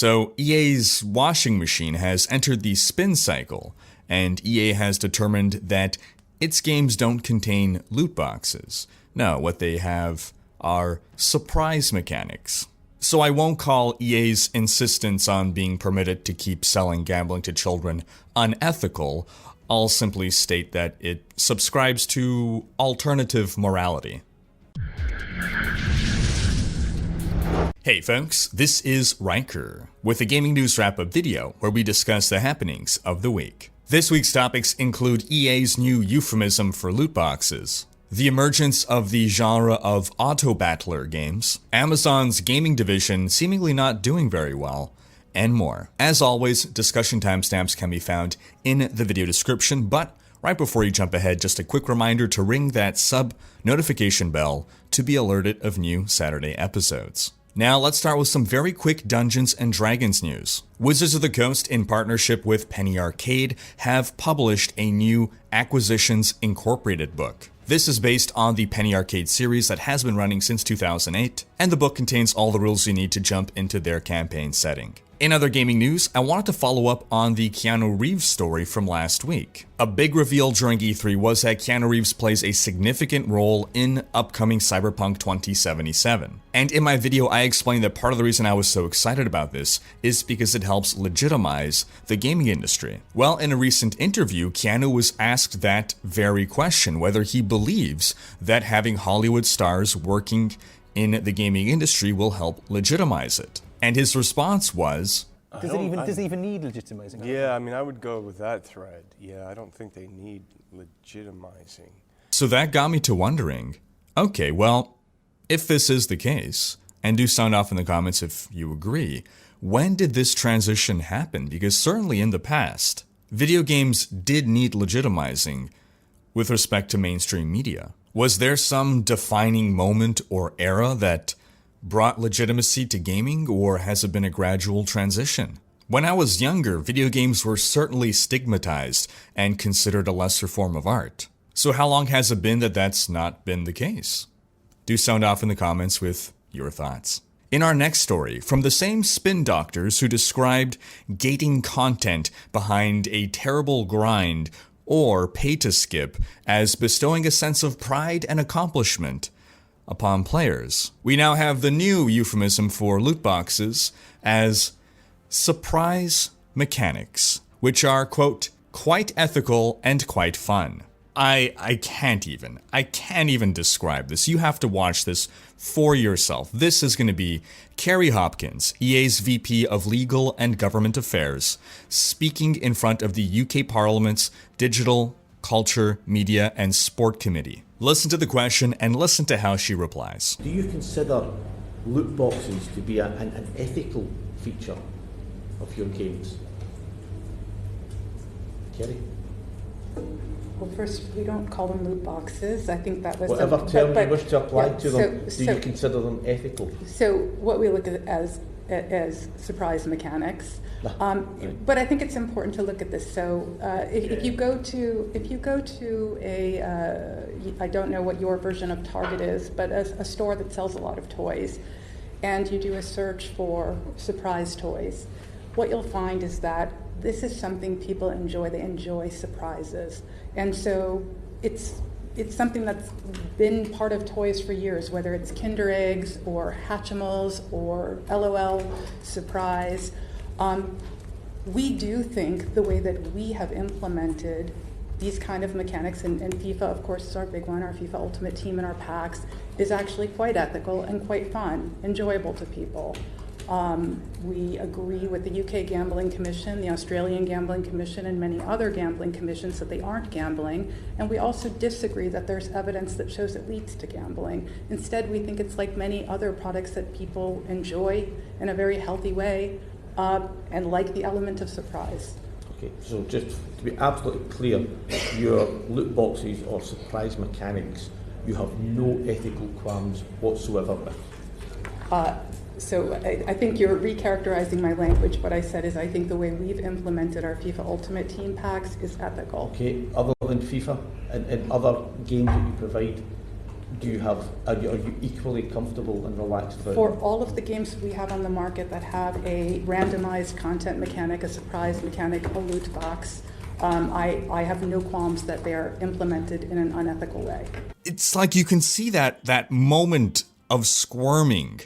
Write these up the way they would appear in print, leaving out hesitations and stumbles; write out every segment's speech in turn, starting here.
So EA's washing machine has entered the spin cycle, and EA has determined that its games don't contain loot boxes. No, what they have are surprise mechanics. So I won't call EA's insistence on being permitted to keep selling gambling to children unethical. I'll simply state that it subscribes to alternative morality. Hey folks, this is Rhykker with a gaming news wrap-up video where we discuss the happenings of the week. This week's topics include EA's new euphemism for loot boxes, the emergence of the genre of auto-battler games, Amazon's gaming division seemingly not doing very well, and more. As always, discussion timestamps can be found in the video description, but right before you jump ahead, just a quick reminder to ring that sub notification bell to be alerted of new Saturday episodes. Now let's start with some very quick Dungeons & Dragons news. Wizards of the Coast, in partnership with Penny Arcade, have published a new Acquisitions Incorporated book. This is based on the Penny Arcade series that has been running since 2008, and the book contains all the rules you need to jump into their campaign setting. In other gaming news, I wanted to follow up on the Keanu Reeves story from last week. A big reveal during E3 was that Keanu Reeves plays a significant role in upcoming Cyberpunk 2077. And in my video, I explained that part of the reason I was so excited about this is because it helps legitimize the gaming industry. Well, in a recent interview, Keanu was asked that very question, whether he believes that having Hollywood stars working in the gaming industry will help legitimize it. And his response was, Does it even need legitimizing? Yeah, I mean, I would go with that thread. Yeah, I don't think they need legitimizing. So that got me to wondering, okay, well, if this is the case, and do sound off in the comments if you agree, when did this transition happen? Because certainly in the past, video games did need legitimizing with respect to mainstream media. Was there some defining moment or era that brought legitimacy to gaming, or has it been a gradual transition? When I was younger, video games were certainly stigmatized and considered a lesser form of art. So how long has it been that that's not been the case? Do sound off in the comments with your thoughts. In our next story, from the same spin doctors who described gating content behind a terrible grind or pay to skip as bestowing a sense of pride and accomplishment upon players, we now have the new euphemism for loot boxes as surprise mechanics, which are, quote, quite ethical and quite fun. I can't even describe this. You have to watch this for yourself. This is going to be Carrie Hopkins, EA's VP of Legal and Government Affairs, speaking in front of the UK Parliament's Digital, Culture, Media and Sport Committee. Listen to the question and listen to how she replies. Do you consider loot boxes to be an ethical feature of your games? Kerry? Well, first, we don't call them loot boxes. I think that was... Whatever term you wish to apply to them, do you consider them ethical? So what we look at as surprise mechanics. But I think it's important to look at this. So if you go to a I don't know what your version of Target is, but a store that sells a lot of toys, and you do a search for surprise toys, what you'll find is that this is something people enjoy. They enjoy surprises, and so it's something that's been part of toys for years, whether it's Kinder Eggs or Hatchimals or LOL Surprise. We do think the way that we have implemented these kind of mechanics, and FIFA, of course, is our big one, our FIFA Ultimate Team and our packs, is actually quite ethical and quite fun, enjoyable to people. We agree with the UK Gambling Commission, the Australian Gambling Commission, and many other gambling commissions that they aren't gambling, and we also disagree that there's evidence that shows it leads to gambling. Instead, we think it's like many other products that people enjoy in a very healthy way, and like the element of surprise. Okay, so just to be absolutely clear, your loot boxes or surprise mechanics, you have no ethical qualms whatsoever with? So I think you're recharacterizing my language. What I said is I think the way we've implemented our FIFA Ultimate Team packs is ethical. Okay, other than FIFA and other games that you provide, are you equally comfortable and relaxed about For it? all of the games we have on the market that have a randomized content mechanic, a surprise mechanic, a loot box, I have no qualms that they are implemented in an unethical way. It's like you can see that moment of squirming,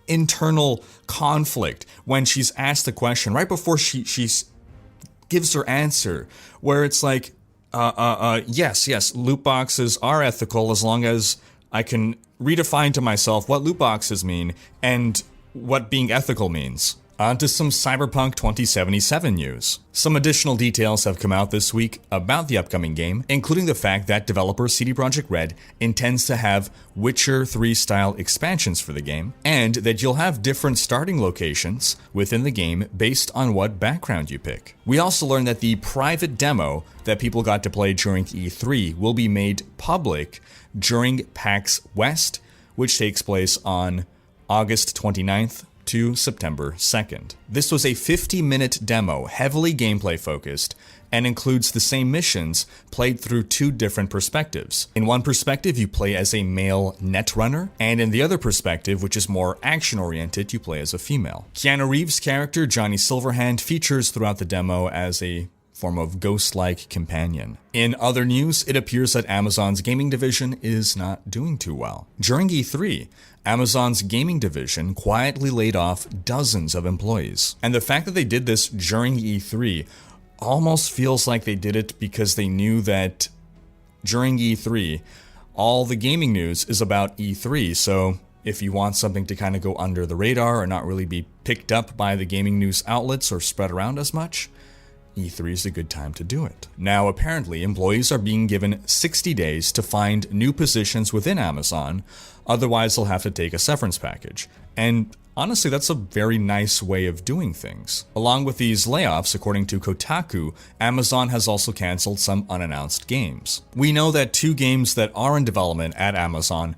internal conflict when she's asked the question right before she gives her answer, where it's like, yes, loot boxes are ethical as long as I can redefine to myself what loot boxes mean and what being ethical means. On to some Cyberpunk 2077 news. Some additional details have come out this week about the upcoming game, including the fact that developer CD Projekt Red intends to have Witcher 3 style expansions for the game, and that you'll have different starting locations within the game based on what background you pick. We also learned that the private demo that people got to play during E3 will be made public during PAX West, which takes place on August 29th to September 2nd. This was a 50-minute demo, heavily gameplay focused, and includes the same missions played through two different perspectives. In one perspective, you play as a male netrunner, and in the other perspective, which is more action-oriented, you play as a female. Keanu Reeves' character, Johnny Silverhand, features throughout the demo as a form of ghost-like companion. In other news, it appears that Amazon's gaming division is not doing too well. During E3, Amazon's gaming division quietly laid off dozens of employees. And the fact that they did this during E3 almost feels like they did it because they knew that during E3, all the gaming news is about E3, so if you want something to kind of go under the radar or not really be picked up by the gaming news outlets or spread around as much, E3 is a good time to do it. Now, apparently, employees are being given 60 days to find new positions within Amazon, otherwise they'll have to take a severance package. And honestly, that's a very nice way of doing things. Along with these layoffs, according to Kotaku, Amazon has also canceled some unannounced games. We know that two games that are in development at Amazon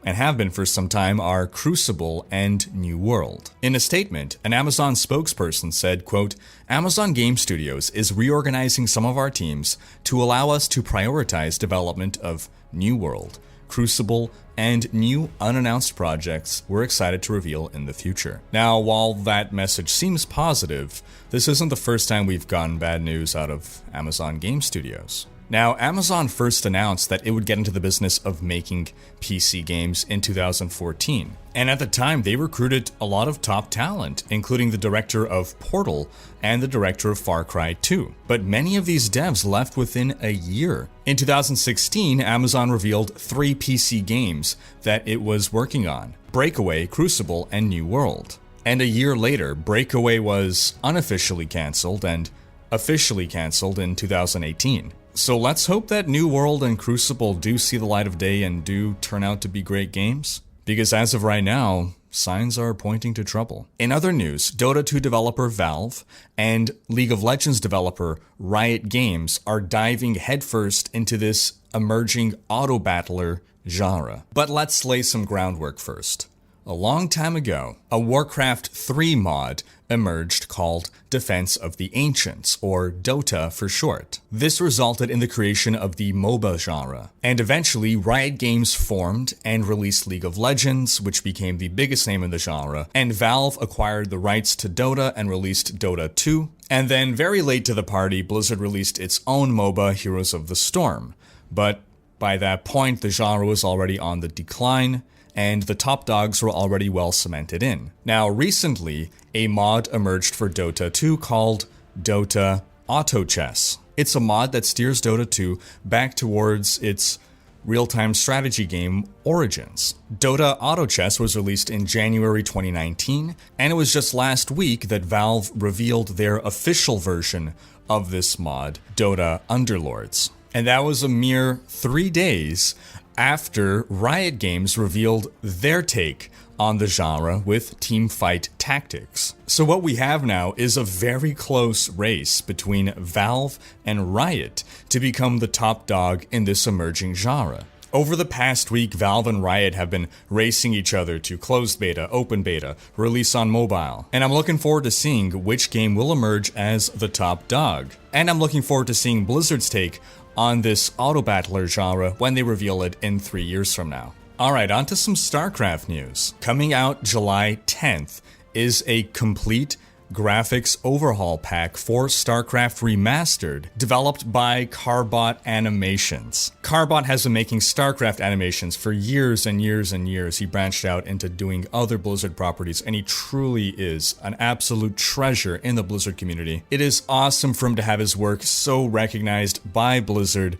and have been for some time are Crucible and New World. In a statement, an Amazon spokesperson said, quote, "Amazon Game Studios is reorganizing some of our teams to allow us to prioritize development of New World, Crucible, and new unannounced projects we're excited to reveal in the future." Now, while that message seems positive, this isn't the first time we've gotten bad news out of Amazon Game Studios. Now, Amazon first announced that it would get into the business of making PC games in 2014. And at the time, they recruited a lot of top talent, including the director of Portal and the director of Far Cry 2. But many of these devs left within a year. In 2016, Amazon revealed 3 PC games that it was working on: Breakaway, Crucible, and New World. And a year later, Breakaway was unofficially canceled and officially canceled in 2018. So let's hope that New World and Crucible do see the light of day and do turn out to be great games, because as of right now, signs are pointing to trouble. In other news, Dota 2 developer Valve and League of Legends developer Riot Games are diving headfirst into this emerging auto-battler genre. But let's lay some groundwork first. A long time ago, a Warcraft 3 mod emerged called Defense of the Ancients, or Dota for short. This resulted in the creation of the MOBA genre, and eventually Riot Games formed and released League of Legends, which became the biggest name in the genre, and Valve acquired the rights to Dota and released Dota 2, and then very late to the party, Blizzard released its own MOBA, Heroes of the Storm. But by that point, the genre was already on the decline, and the top dogs were already well cemented in. Now, recently, a mod emerged for Dota 2 called Dota Auto Chess. It's a mod that steers Dota 2 back towards its real-time strategy game origins. Dota Auto Chess was released in January 2019, and it was just last week that Valve revealed their official version of this mod, Dota Underlords. And that was a mere 3 days after Riot Games revealed their take on the genre with Teamfight tactics. So what we have now is a very close race between Valve and Riot to become the top dog in this emerging genre. Over the past week, Valve and Riot have been racing each other to closed beta, open beta, release on mobile. And I'm looking forward to seeing which game will emerge as the top dog. And I'm looking forward to seeing Blizzard's take on this auto-battler genre when they reveal it in 3 years from now. Alright, on to some StarCraft news. Coming out July 10th is a complete graphics overhaul pack for StarCraft Remastered, developed by Carbot Animations. Carbot has been making StarCraft animations for years and years and years. He branched out into doing other Blizzard properties, and he truly is an absolute treasure in the Blizzard community. It is awesome for him to have his work so recognized by Blizzard.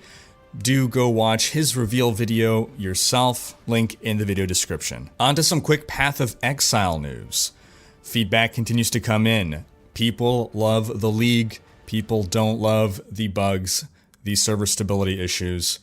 Do go watch his reveal video yourself, link in the video description. On to some quick Path of Exile news. Feedback continues to come in. People love the league. People don't love the bugs, the server stability issues,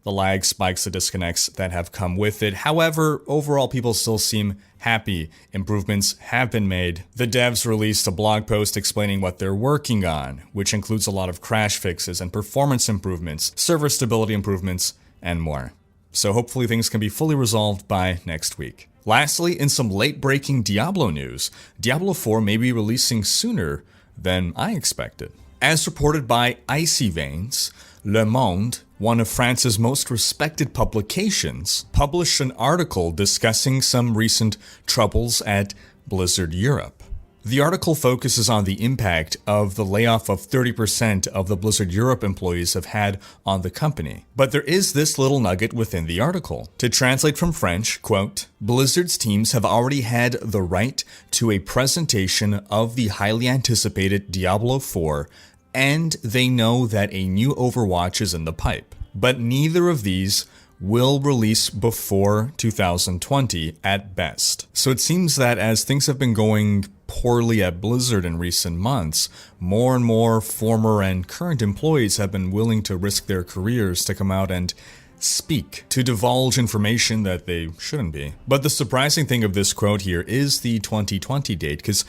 the lag spikes, the disconnects that have come with it. However, overall people still seem happy. Improvements have been made. The devs released a blog post explaining what they're working on, which includes a lot of crash fixes and performance improvements, server stability improvements, and more. So hopefully things can be fully resolved by next week. Lastly, in some late-breaking Diablo news, Diablo 4 may be releasing sooner than I expected. As reported by Icy Veins, Le Monde, one of France's most respected publications, published an article discussing some recent troubles at Blizzard Europe. The article focuses on the impact of the layoff of 30% of the Blizzard Europe employees have had on the company. But there is this little nugget within the article. To translate from French, quote, Blizzard's teams have already had the right to a presentation of the highly anticipated Diablo 4, and they know that a new Overwatch is in the pipe. But neither of these will release before 2020 at best. So it seems that as things have been going poorly at Blizzard in recent months, more and more former and current employees have been willing to risk their careers to come out and speak, to divulge information that they shouldn't be. But the surprising thing of this quote here is the 2020 date, because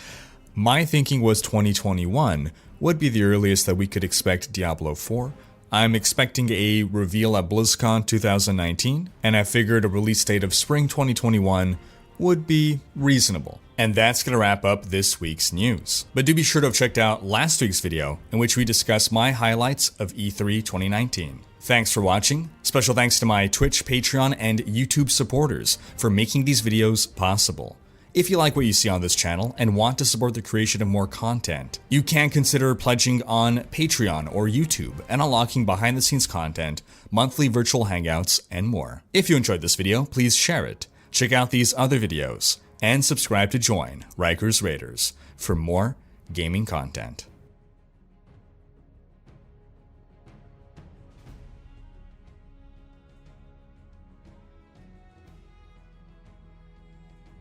my thinking was 2021 would be the earliest that we could expect Diablo 4. I'm expecting a reveal at BlizzCon 2019, and I figured a release date of spring 2021 would be reasonable. And that's going to wrap up this week's news. But do be sure to have checked out last week's video, in which we discuss my highlights of E3 2019. Thanks for watching. Special thanks to my Twitch, Patreon, and YouTube supporters for making these videos possible. If you like what you see on this channel and want to support the creation of more content, you can consider pledging on Patreon or YouTube and unlocking behind-the-scenes content, monthly virtual hangouts, and more. If you enjoyed this video, please share it. Check out these other videos, and subscribe to join Rhykkers Raiders for more gaming content.